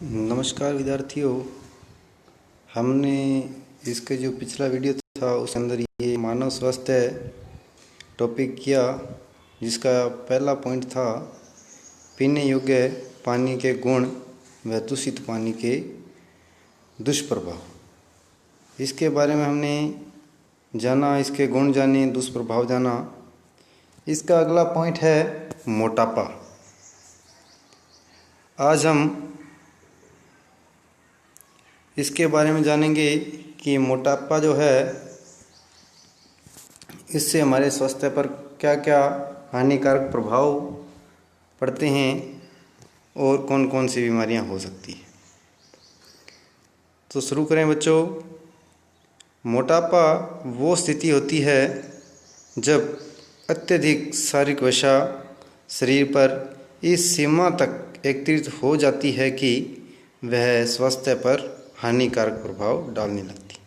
नमस्कार विद्यार्थियों। हमने इसके जो पिछला वीडियो था उसके अंदर ये मानव स्वास्थ्य टॉपिक किया, जिसका पहला पॉइंट था पीने योग्य पानी के गुण व दूषित पानी के दुष्प्रभाव। इसके बारे में हमने जाना, इसके गुण जाने, दुष्प्रभाव जाना। इसका अगला पॉइंट है मोटापा। आज हम इसके बारे में जानेंगे कि मोटापा जो है इससे हमारे स्वास्थ्य पर क्या क्या हानिकारक प्रभाव पड़ते हैं और कौन कौन सी बीमारियां हो सकती हैं। तो शुरू करें बच्चों। मोटापा वो स्थिति होती है जब अत्यधिक शारीरिक वसा शरीर पर इस सीमा तक एकत्रित हो जाती है कि वह स्वास्थ्य पर हानिकारक प्रभाव डालने लगती।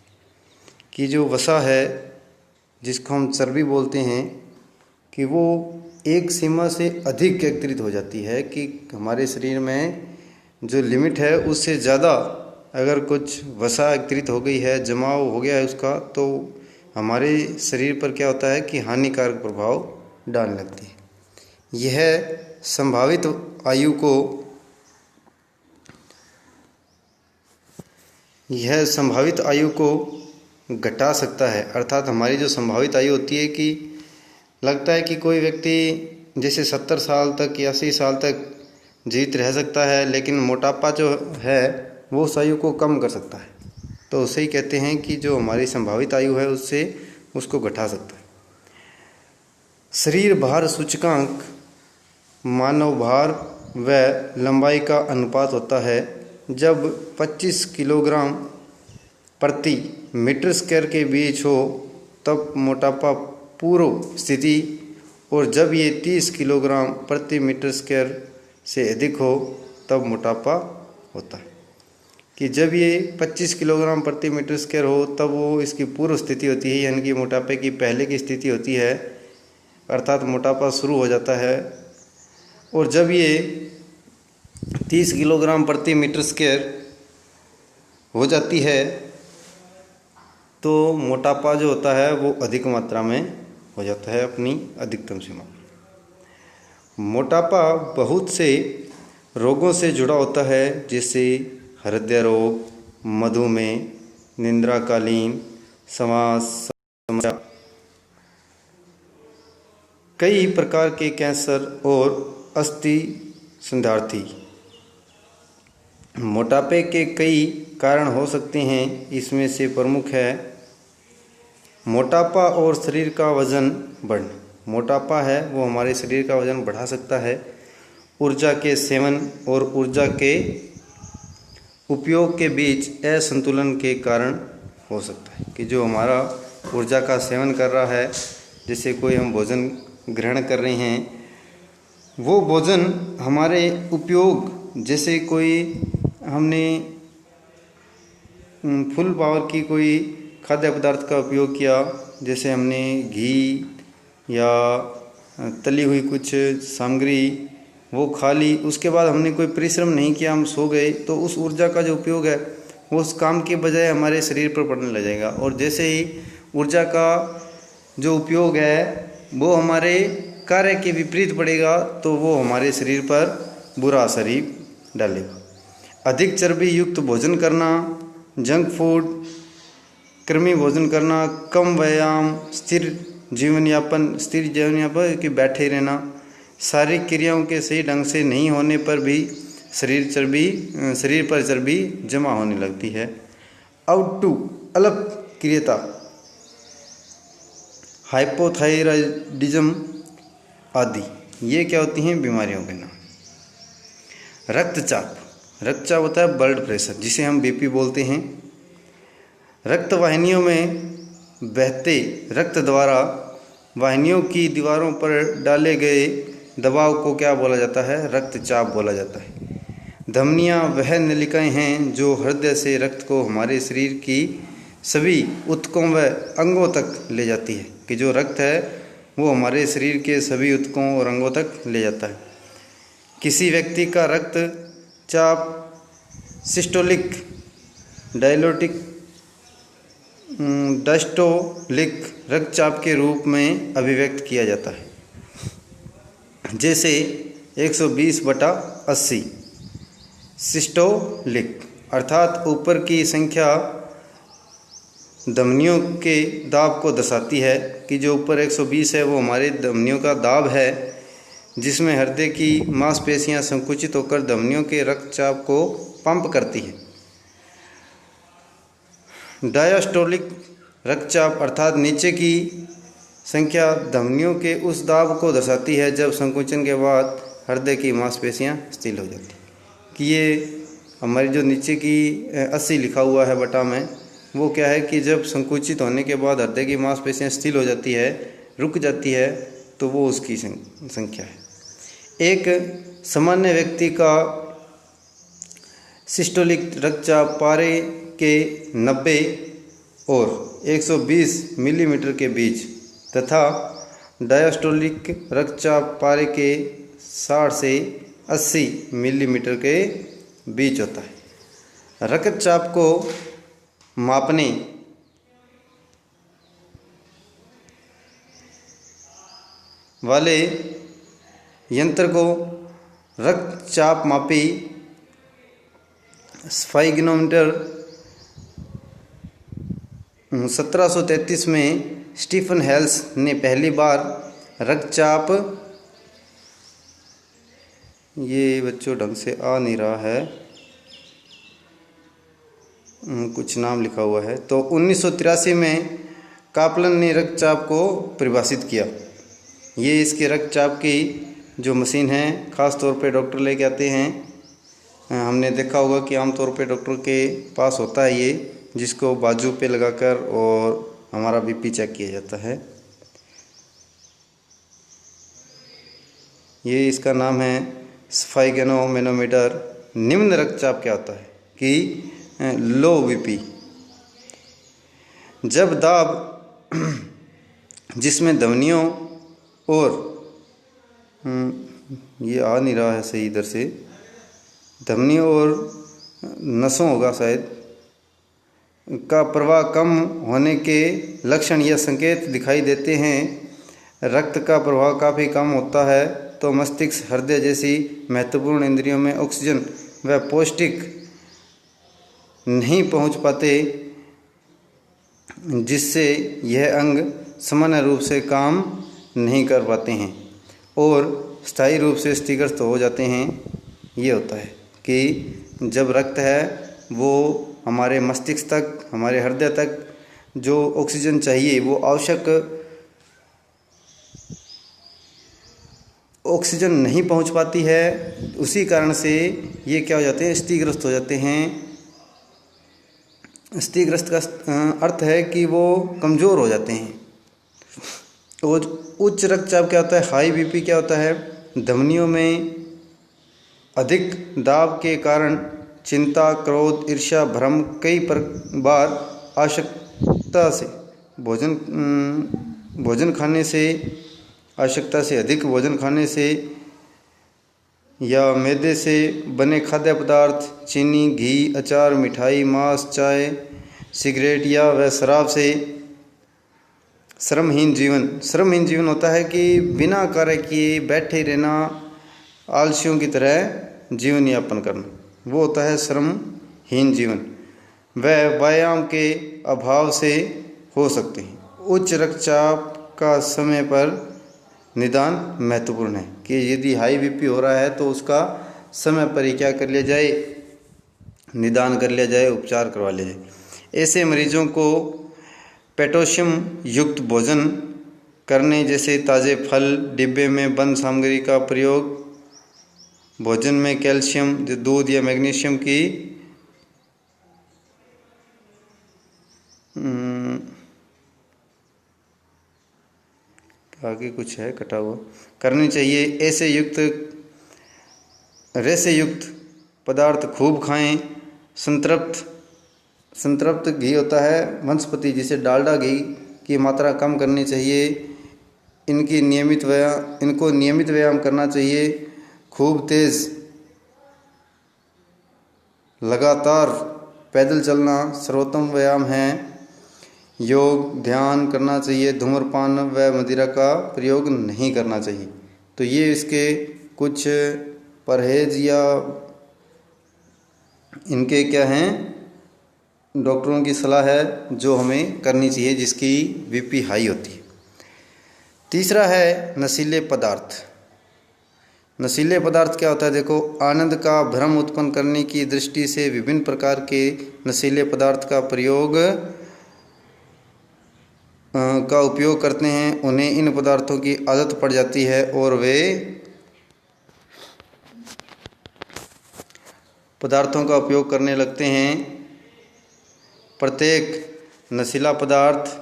कि जो वसा है, जिसको हम चर्बी बोलते हैं, कि वो एक सीमा से अधिक एकत्रित हो जाती है कि हमारे शरीर में जो लिमिट है उससे ज़्यादा अगर कुछ वसा एकत्रित हो गई है, जमाव हो गया है उसका, तो हमारे शरीर पर क्या होता है कि हानिकारक प्रभाव डालने लगती है। यह संभावित आयु को घटा सकता है। अर्थात हमारी जो संभावित आयु होती है कि लगता है कि कोई व्यक्ति जैसे 70 साल तक या 80 साल तक जीवित रह सकता है, लेकिन मोटापा जो है वो उस आयु को कम कर सकता है। तो उसे ही कहते हैं कि जो हमारी संभावित आयु है उससे उसको घटा सकता है। शरीर भार सूचकांक मानव भार व लंबाई का अनुपात होता है। जब 25 किलोग्राम प्रति मीटर स्क्वायर के बीच हो तब मोटापा पूर्व स्थिति, और जब ये 30 किलोग्राम प्रति मीटर स्क्वायर से अधिक हो तब मोटापा होता है। कि जब ये 25 किलोग्राम प्रति मीटर स्क्वायर हो तब वो इसकी पूर्व स्थिति होती है, यानी कि मोटापे की पहले की स्थिति होती है, अर्थात मोटापा शुरू हो जाता है। और जब ये 30 किलोग्राम प्रति मीटर स्क्वायर हो जाती है तो मोटापा जो होता है वो अधिक मात्रा में हो जाता है, अपनी अधिकतम सीमा। मोटापा बहुत से रोगों से जुड़ा होता है, जैसे हृदय रोग, मधुमेह, निद्राकालीन समस्या, कई प्रकार के कैंसर और अस्थि संधार्थी। मोटापे के कई कारण हो सकते हैं, इसमें से प्रमुख है मोटापा और शरीर का वजन बढ़ना। मोटापा है वो हमारे शरीर का वजन बढ़ा सकता है। ऊर्जा के सेवन और ऊर्जा के उपयोग के बीच असंतुलन के कारण हो सकता है। कि जो हमारा ऊर्जा का सेवन कर रहा है, जैसे कोई हम भोजन ग्रहण कर रहे हैं, वो भोजन हमारे उपयोग, जैसे कोई हमने फुल पावर की कोई खाद्य पदार्थ का उपयोग किया, जैसे हमने घी या तली हुई कुछ सामग्री वो खा ली, उसके बाद हमने कोई परिश्रम नहीं किया, हम सो गए, तो उस ऊर्जा का जो उपयोग है वो उस काम के बजाय हमारे शरीर पर पड़ने लग जाएगा। और जैसे ही ऊर्जा का जो उपयोग है वो हमारे कार्य के विपरीत पड़ेगा तो वो हमारे शरीर पर बुरा असर ही डालेगा। अधिक चर्बी युक्त भोजन करना, जंक फूड, कृमि भोजन करना, कम व्यायाम, स्थिर जीवन यापन कि बैठे रहना, शारीरिक क्रियाओं के सही ढंग से नहीं होने पर भी शरीर पर चर्बी जमा होने लगती है। अल्पक्रियता, हाइपोथायराइडिज्म आदि, ये क्या होती हैं बीमारियों के नाम। रक्तचाप होता है ब्लड प्रेशर, जिसे हम बीपी बोलते हैं। रक्त वाहिनियों में बहते रक्त द्वारा वाहिनियों की दीवारों पर डाले गए दबाव को क्या बोला जाता है? रक्तचाप बोला जाता है। धमनियाँ वह नलिकाएं हैं जो हृदय से रक्त को हमारे शरीर की सभी ऊतकों व अंगों तक ले जाती है। कि जो रक्त है वो हमारे शरीर के सभी ऊतकों और अंगों तक ले जाता है। किसी व्यक्ति का रक्तचाप सिस्टोलिक, डायस्टोलिक रक्तचाप के रूप में अभिव्यक्त किया जाता है, जैसे 120/80। सिस्टोलिक अर्थात ऊपर की संख्या धमनियों के दाब को दर्शाती है कि जो ऊपर 120 है वो हमारे धमनियों का दाब है, जिसमें हृदय की मांसपेशियां संकुचित होकर धमनियों के रक्तचाप को पंप करती है। डायस्टोलिक रक्तचाप अर्थात नीचे की संख्या धमनियों के उस दाब को दर्शाती है जब संकुचन के बाद हृदय की मांसपेशियां स्थिर हो जाती हैं। कि ये हमारी जो नीचे की 80 लिखा हुआ है बटा में, वो क्या है कि जब संकुचित होने के बाद हृदय की मांसपेशियां स्थिर हो जाती है, रुक जाती है, तो वो उसकी संख्या है। एक सामान्य व्यक्ति का सिस्टोलिक रक्तचाप पारे के 90 और 120 मिलीमीटर के बीच तथा डायस्टोलिक रक्तचाप पारे के 60 से 80 मिलीमीटर के बीच होता है। रक्तचाप को मापने वाले यंत्र को रक्तचाप मापी स्फाइगनोमीटर 1733 में स्टीफन हेल्स ने पहली बार रक्तचाप, ये बच्चों ढंग से आ नहीं रहा है, कुछ नाम लिखा हुआ है, तो 1983 में कापलन ने रक्तचाप को परिभाषित किया। ये इसके रक्तचाप की जो मशीन है ख़ास तौर पे डॉक्टर लेके आते हैं। हमने देखा होगा कि आमतौर पे डॉक्टर के पास होता है ये, जिसको बाजू पे लगाकर और हमारा बीपी चेक किया जाता है। ये इसका नाम है स्फाइगनोमैनोमीटर। निम्न रक्तचाप क्या होता है कि लो बीपी, जब दाब जिसमें धमनियों और ये आ नहीं रहा है सही, इधर से धमनियों और नसों होगा शायद, का प्रवाह कम होने के लक्षण या संकेत दिखाई देते हैं, रक्त का प्रवाह काफ़ी कम होता है, तो मस्तिष्क, हृदय जैसी महत्वपूर्ण इंद्रियों में ऑक्सीजन व पौष्टिक नहीं पहुंच पाते, जिससे यह अंग सामान्य रूप से काम नहीं कर पाते हैं और स्थायी रूप से स्थिरग्रस्त हो जाते हैं। ये होता है कि जब रक्त है वो हमारे मस्तिष्क तक, हमारे हृदय तक जो ऑक्सीजन चाहिए वो आवश्यक ऑक्सीजन नहीं पहुंच पाती है, उसी कारण से ये क्या हो जाते हैं, स्थिरग्रस्त हो जाते हैं। स्थिरग्रस्त का अर्थ है कि वो कमज़ोर हो जाते हैं। और उच्च रक्तचाप क्या होता है, हाई बीपी क्या होता है, धमनियों में अधिक दाब के कारण चिंता, क्रोध, ईर्ष्या, भ्रम, कई बार आवश्यकता से भोजन खाने से, आवश्यकता से अधिक भोजन खाने से या मैदे से बने खाद्य पदार्थ, चीनी, घी, अचार, मिठाई, मांस, चाय, सिगरेट या वह शराब से श्रमहीन जीवन होता है कि बिना कार्य किए बैठे रहना, आलसियों की तरह जीवन यापन करना, वो होता है श्रमहीन जीवन। वह व्यायाम के अभाव से हो सकते हैं। उच्च रक्तचाप का समय पर निदान महत्वपूर्ण है कि यदि हाई बीपी हो रहा है तो उसका समय पर ही क्या कर लिया जाए, निदान कर लिया जाए, उपचार करवा लिया जाए। ऐसे मरीजों को पोटेशियम युक्त भोजन करने, जैसे ताज़े फल, डिब्बे में बंद सामग्री का प्रयोग, भोजन में कैल्शियम, दूध या मैग्नीशियम की आगे कुछ है कटा हुआ, करनी चाहिए। रेसे युक्त पदार्थ खूब खाएं। संतृप्त घी होता है वनस्पति, जिसे डालडा घी की मात्रा कम करनी चाहिए। इनको नियमित व्यायाम करना चाहिए। खूब तेज़ लगातार पैदल चलना सर्वोत्तम व्यायाम है। योग ध्यान करना चाहिए, धूम्रपान व मदिरा का प्रयोग नहीं करना चाहिए। तो ये इसके कुछ परहेज या इनके क्या हैं, डॉक्टरों की सलाह है जो हमें करनी चाहिए जिसकी बीपी हाई होती है। तीसरा है नशीले पदार्थ। नशीले पदार्थ क्या होता है? देखो, आनंद का भ्रम उत्पन्न करने की दृष्टि से विभिन्न प्रकार के नशीले पदार्थ का उपयोग करते हैं। उन्हें इन पदार्थों की आदत पड़ जाती है और वे पदार्थों का उपयोग करने लगते हैं। प्रत्येक नशीला पदार्थ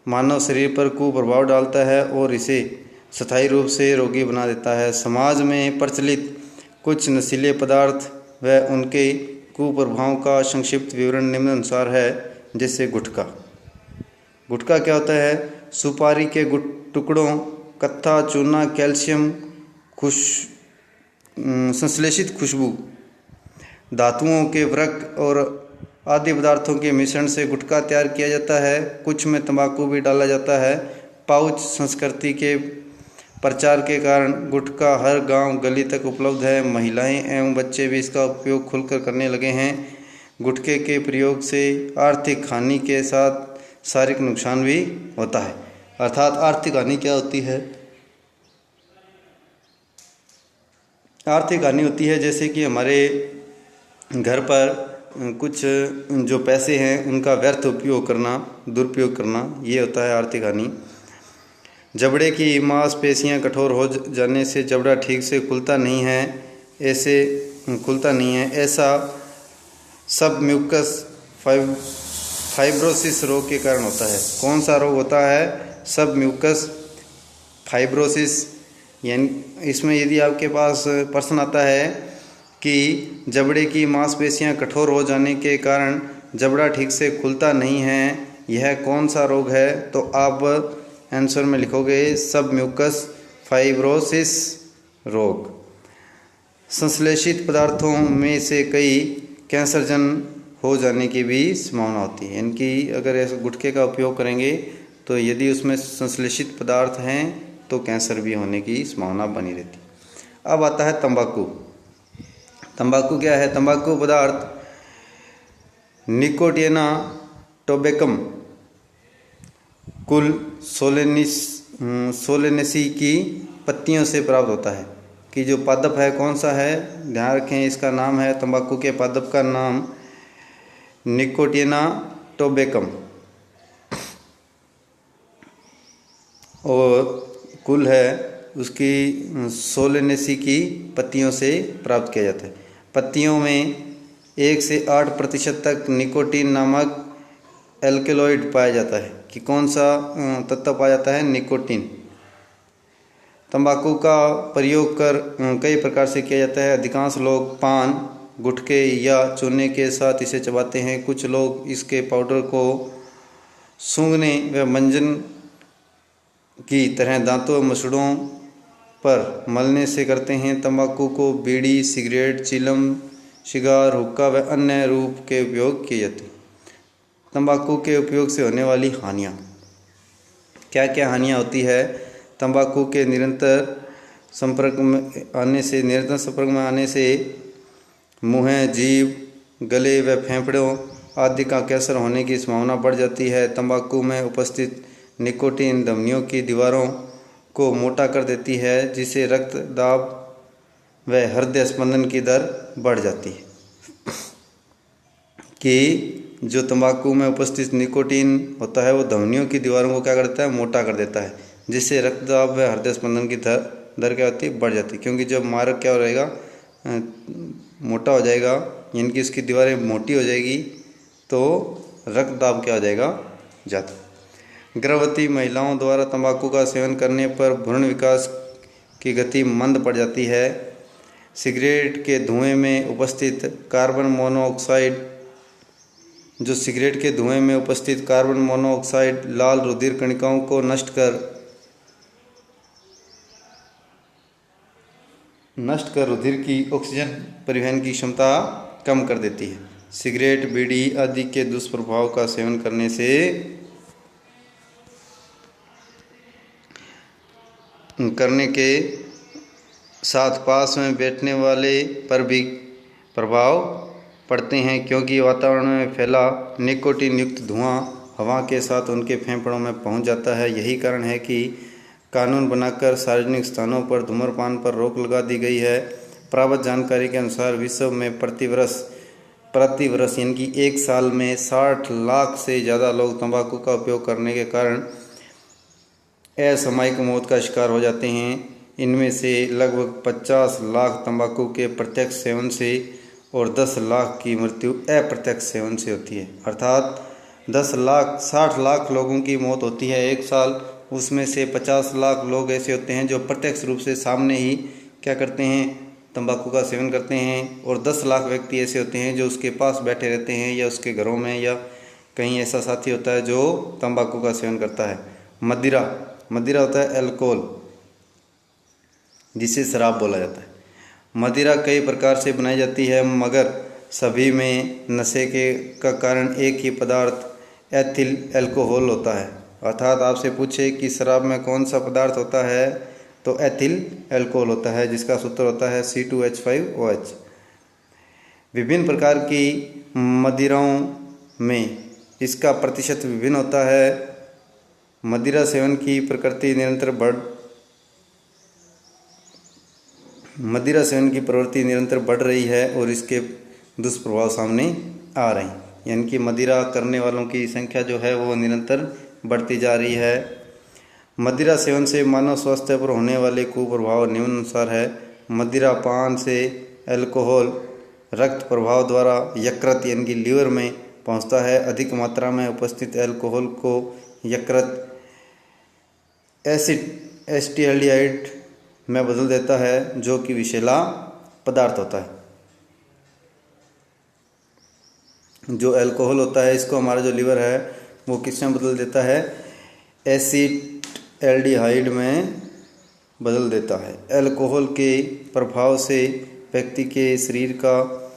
मानव शरीर पर कुप्रभाव डालता है और इसे स्थायी रूप से रोगी बना देता है। समाज में प्रचलित कुछ नशीले पदार्थ व उनके कुप्रभावों का संक्षिप्त विवरण निम्नानुसार है। जैसे गुटखा। गुटखा क्या होता है? सुपारी के टुकड़ों, कत्था, चूना, कैल्शियम, संश्लेषित खुशबू, धातुओं के वृक्क और आदि पदार्थों के मिश्रण से गुटखा तैयार किया जाता है। कुछ में तंबाकू भी डाला जाता है। पाउच संस्कृति के प्रचार के कारण गुटखा हर गांव गली तक उपलब्ध है। महिलाएं एवं बच्चे भी इसका उपयोग खुलकर करने लगे हैं। गुटखे के प्रयोग से आर्थिक हानि के साथ शारीरिक नुकसान भी होता है। अर्थात आर्थिक हानि क्या होती है? आर्थिक हानि होती है जैसे कि हमारे घर पर कुछ जो पैसे हैं उनका व्यर्थ उपयोग करना, दुरुपयोग करना, ये होता है आर्थिक हानि। जबड़े की मांसपेशियां कठोर हो जाने से जबड़ा ठीक से खुलता नहीं है, ऐसा सब म्यूकस फाइब्रोसिस रोग के कारण होता है। कौन सा रोग होता है? सब म्यूकस फाइब्रोसिस। यानी इसमें यदि आपके पास प्रश्न आता है कि जबड़े की मांसपेशियां कठोर हो जाने के कारण जबड़ा ठीक से खुलता नहीं है, यह कौन सा रोग है? तो आप आंसर में लिखोगे सब म्यूकस फाइब्रोसिस रोग। संश्लेषित पदार्थों में से कई कैंसरजन हो जाने की भी संभावना होती है। इनकी अगर ऐसे गुटखे का उपयोग करेंगे तो यदि उसमें संश्लेषित पदार्थ हैं तो कैंसर भी होने की संभावना बनी रहती है। अब आता है तंबाकू। तंबाकू क्या है? तंबाकू पदार्थ निकोटिना टोबैकम कुल सोलेनेसी की पत्तियों से प्राप्त होता है। कि जो पादप है कौन सा है? ध्यान रखें, इसका नाम है, तंबाकू के पादप का नाम निकोटिना टोबैकम और कुल है उसकी सोलेनेसी की पत्तियों से प्राप्त किया जाता है। पत्तियों में 1 से 8% तक निकोटीन नामक एल्केलॉइड पाया जाता है। कि कौन सा तत्व पाया जाता है? निकोटीन। तंबाकू का प्रयोग कई प्रकार से किया जाता है। अधिकांश लोग पान, गुटखे या चूने के साथ इसे चबाते हैं। कुछ लोग इसके पाउडर को सूंघने व मंजन की तरह दांतों मसूड़ों पर मलने से करते हैं। तंबाकू को बीड़ी, सिगरेट, चिलम, सिगार, हुक्का व अन्य रूप के उपयोग किए जाते हैं। तंबाकू के उपयोग से होने वाली हानियाँ क्या क्या हानियाँ होती है? तंबाकू के निरंतर संपर्क में आने से मुँह, जीभ, गले व फेफड़ों आदि का कैंसर होने की संभावना बढ़ जाती है। तंबाकू में उपस्थित निकोटीन धमनियों की दीवारों को मोटा कर देती है, जिससे रक्त दाब व हृदय स्पंदन की दर बढ़ जाती है। कि जो तंबाकू में उपस्थित निकोटीन होता है वो धमनियों की दीवारों को क्या करता है? मोटा कर देता है, जिससे रक्तदाब व हृदय स्पंदन की दर क्या होती है? बढ़ जाती है। क्योंकि जब मारक क्या हो रहेगा? मोटा हो जाएगा, यानी कि इसकी दीवारें मोटी हो जाएगी तो रक्तदाब क्या हो जाएगा? ज़्यादा। गर्भवती महिलाओं द्वारा तंबाकू का सेवन करने पर भ्रूण विकास की गति मंद पड़ जाती है। सिगरेट के धुएं में उपस्थित कार्बन मोनोऑक्साइड लाल रुधिर कणिकाओं को नष्ट कर रुधिर की ऑक्सीजन परिवहन की क्षमता कम कर देती है। सिगरेट, बीड़ी आदि के दुष्प्रभाव का सेवन करने से करने के साथ पास में बैठने वाले पर भी प्रभाव पड़ते हैं, क्योंकि वातावरण में फैला निकोटीन युक्त धुआं हवा के साथ उनके फेफड़ों में पहुंच जाता है। यही कारण है कि कानून बनाकर सार्वजनिक स्थानों पर धूम्रपान पर रोक लगा दी गई है। प्राप्त जानकारी के अनुसार विश्व में प्रतिवर्ष यानी कि एक साल में 60 लाख से ज़्यादा लोग तंबाकू का उपयोग करने के कारण असामयिक मौत का शिकार हो जाते हैं। इनमें से लगभग 50 लाख तंबाकू के प्रत्यक्ष सेवन से और 10 लाख की मृत्यु अप्रत्यक्ष सेवन से होती है। अर्थात 60 लाख लोगों की मौत होती है एक साल, उसमें से 50 लाख लोग ऐसे होते हैं जो प्रत्यक्ष रूप से सामने ही क्या करते हैं, तंबाकू का सेवन करते हैं, और 10 लाख व्यक्ति ऐसे होते हैं जो उसके पास बैठे रहते हैं या उसके घरों में या कहीं ऐसा साथी होता है जो तंबाकू का सेवन करता है। मदिरा होता है अल्कोहल, जिसे शराब बोला जाता है। मदिरा कई प्रकार से बनाई जाती है, मगर सभी में नशे का कारण एक ही पदार्थ एथिल अल्कोहल होता है। अर्थात आपसे पूछे कि शराब में कौन सा पदार्थ होता है, तो एथिल अल्कोहल होता है, जिसका सूत्र होता है C2H5OH। विभिन्न प्रकार की मदिराओं में इसका प्रतिशत विभिन्न होता है। मदिरा सेवन की प्रवृत्ति निरंतर बढ़ रही है और इसके दुष्प्रभाव सामने आ रहे हैं, यानी कि मदिरा करने वालों की संख्या जो है वो निरंतर बढ़ती जा रही है। मदिरा सेवन से मानव स्वास्थ्य पर होने वाले कुप्रभाव निम्नानुसार है। मदिरा पान से अल्कोहल रक्त प्रवाह द्वारा यकृत यानी कि लीवर में पहुंचता है। अधिक मात्रा में उपस्थित अल्कोहल को यकृत एसिटाल्डिहाइड में बदल देता है, जो कि विषैला पदार्थ होता है। जो अल्कोहल होता है इसको हमारा जो लीवर है वो किस में बदल देता है, एसिटाल्डिहाइड में बदल देता है। अल्कोहल के प्रभाव से व्यक्ति के शरीर का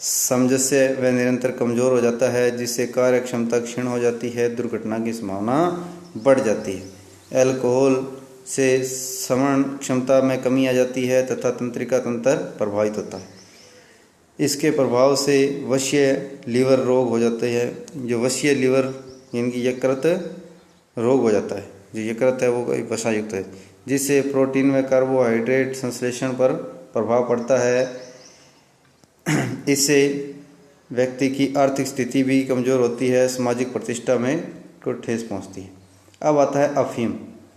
सामंजस्य व निरंतर कमज़ोर हो जाता है, जिससे कार्य क्षमता क्षीण हो जाती है, दुर्घटना की संभावना बढ़ जाती है। अल्कोहल से श्रवण क्षमता में कमी आ जाती है तथा तंत्रिका तंत्र प्रभावित होता है। इसके प्रभाव से वश्य लीवर रोग हो जाते हैं। जो वश्य लीवर यानी कि यकृत रोग हो जाता है, जो यकृत है वो वसायुक्त है, जिससे प्रोटीन व कार्बोहाइड्रेट संश्लेषण पर प्रभाव पड़ता है। इससे व्यक्ति की आर्थिक स्थिति भी कमज़ोर होती है, सामाजिक प्रतिष्ठा में को ठेस पहुंचती है। अब आता है अफीम।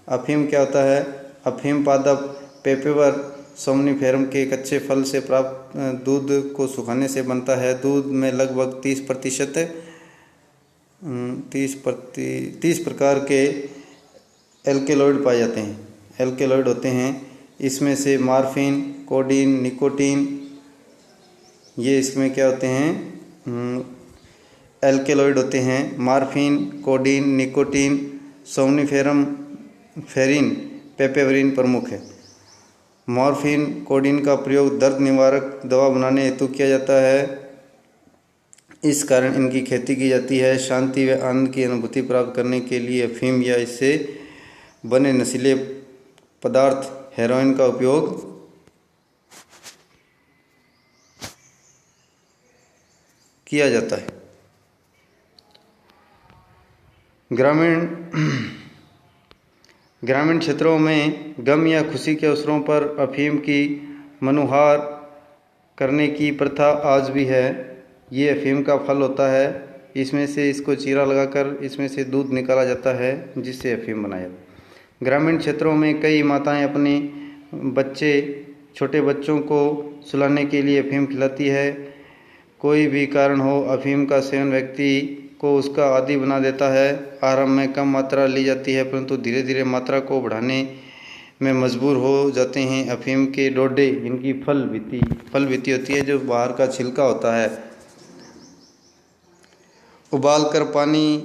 अफीम क्या होता है? अफीम पादप पेपेवर सोमनिफेरम के कच्चे फल से प्राप्त दूध को सुखाने से बनता है। दूध में लगभग 30 प्रकार के एल्केलॉइड पाए जाते हैं। एल्केलॉइड होते हैं, इसमें से मार्फिन, कोडीन, निकोटीन, ये इसमें क्या होते हैं, एल्केलॉइड होते हैं। मार्फिन, कोडीन, निकोटीन, सोमनिफेरम, फेरिन, पेपेवरिन प्रमुख है। मॉर्फिन, कोडीन का प्रयोग दर्द निवारक दवा बनाने हेतु किया जाता है, इस कारण इनकी खेती की जाती है। शांति व आनंद की अनुभूति प्राप्त करने के लिए अफीम या इससे बने नशीले पदार्थ हेरोइन का उपयोग किया जाता है। ग्रामीण क्षेत्रों में गम या खुशी के अवसरों पर अफीम की मनुहार करने की प्रथा आज भी है। ये अफीम का फल होता है, इसमें से इसको चीरा लगाकर इसमें से दूध निकाला जाता है, जिससे अफीम बनाया जाता है। ग्रामीण क्षेत्रों में कई माताएं अपने छोटे बच्चों को सुलाने के लिए अफीम खिलाती है। कोई भी कारण हो, अफीम का सेवन व्यक्ति को उसका आदी बना देता है। आरंभ में कम मात्रा ली जाती है, परंतु धीरे धीरे मात्रा को बढ़ाने में मजबूर हो जाते हैं। अफीम के डोडे, इनकी फल बीती होती है, जो बाहर का छिलका होता है, उबालकर पानी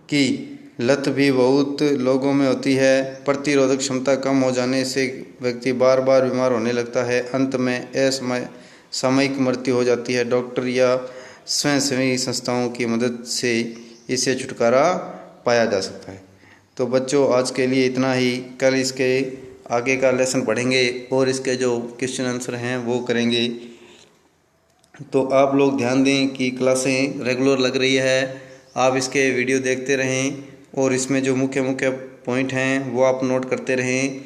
की लत भी बहुत लोगों में होती है। प्रतिरोधक क्षमता कम हो जाने से व्यक्ति बार बार बीमार होने लगता है। अंत में सामयिक मृत्यु हो जाती है, डॉक्टर या स्वयंसेवी संस्थाओं की मदद से इससे छुटकारा पाया जा सकता है। तो बच्चों आज के लिए इतना ही। कल इसके आगे का लेसन पढ़ेंगे और इसके जो क्वेश्चन आंसर हैं वो करेंगे। तो आप लोग ध्यान दें कि क्लासें रेगुलर लग रही है, आप इसके वीडियो देखते रहें और इसमें जो मुख्य मुख्य पॉइंट हैं वो आप नोट करते रहें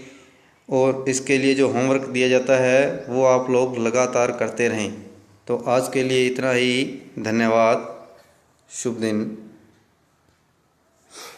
और इसके लिए जो होमवर्क दिया जाता है वो आप लोग लगातार करते रहें। तो आज के लिए इतना ही। धन्यवाद। शुभ दिन।